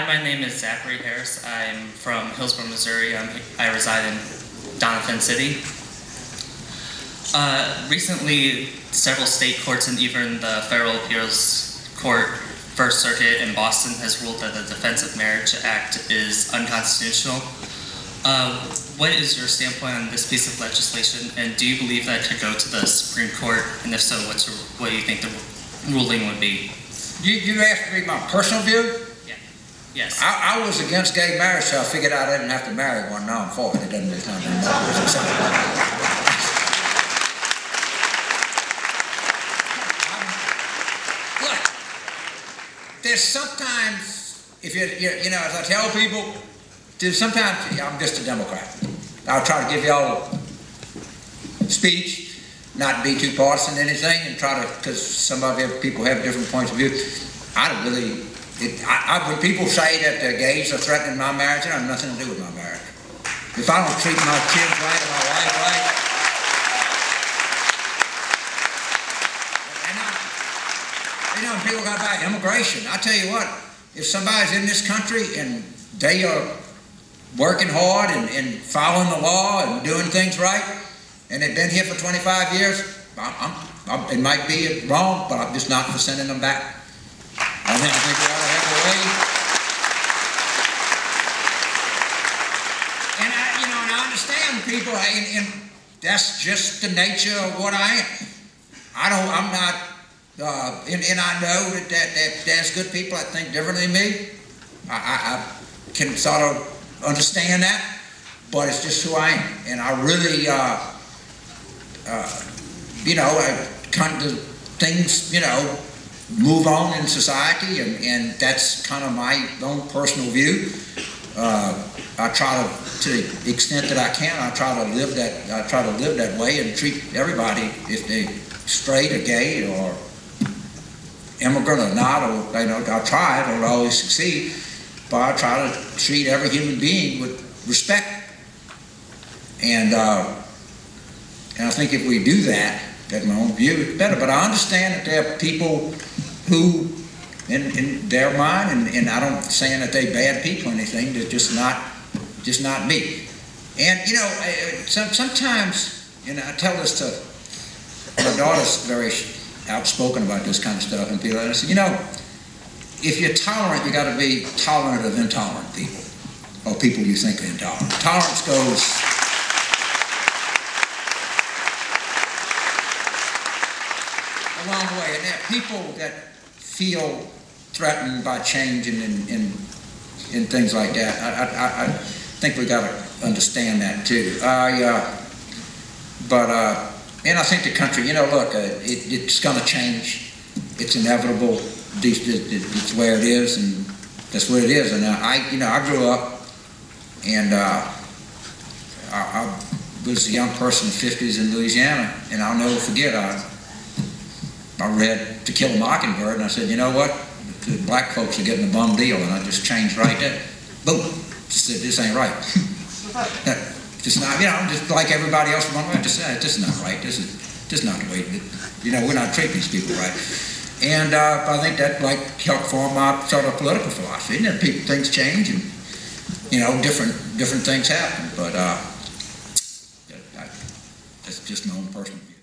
Hi, my name is Zachary Harris. I'm from Hillsborough, Missouri. I reside in Doniphan City. Recently, several state courts and even the Federal Appeals Court, First Circuit in Boston, has ruled that the Defense of Marriage Act is unconstitutional. What is your standpoint on this piece of legislation, and do you believe that it could go to the Supreme Court? And if so, what do you think the ruling would be? You asked me my personal view? Yeah. Yes. I was against gay marriage, so I figured out I didn't have to marry one. Now I'm for it. It doesn't really sound Look, there's sometimes, if you know, as I tell people, sometimes I'm just a Democrat. I'll try to give y'all speech, not be too partisan in anything, and try to, because some of you people have different points of view. I don't really, when people say that the gays are threatening my marriage, it has nothing to do with my marriage. If I don't treat my kids right and my wife right, and you know, people got about immigration. I tell you what, if somebody's in this country and they are working hard and following the law and doing things right, and they've been here for 25 years, it might be wrong, but I'm just not for sending them back. I think we ought to have a way. And I understand people, and that's just the nature of what I am. I'm not, and I know that there's good people that think differently than me. I can sort of understand that, but it's just who I am. And I really, kind of things, move on in society, and that's kind of my own personal view. I try to the extent that I can, I try to live that way and treat everybody, if they straight or gay or immigrant or not, or I try. I don't always succeed, but I try to treat every human being with respect. And I think if we do that, that's my own view, it's better. But I understand that there are people who, in their mind, and I don't saying that they're bad people or anything, they're just not me. And sometimes, I tell this to my daughter's very outspoken about this kind of stuff, and people, and I said, if you're tolerant, you got to be tolerant of intolerant people, or people you think are intolerant. Tolerance goes a long way, and there are people that feel threatened by change and things like that. I think we got to understand that too. And I think the country, look, it's going to change. It's inevitable. It's where it is, and that's where it is. And I grew up, and I was a young person in the 50s in Louisiana, and I'll never forget, I read To Kill a Mockingbird, and I said, you know what? The black folks are getting a bum deal, and I just changed right there. Boom. Just said, this ain't right. Just not, just like everybody else, just said, this is not right. This is just not the way, we're not treating these people right. And I think that helped form my sort of political philosophy. And things change, and different things happen. But that's just my own personal view.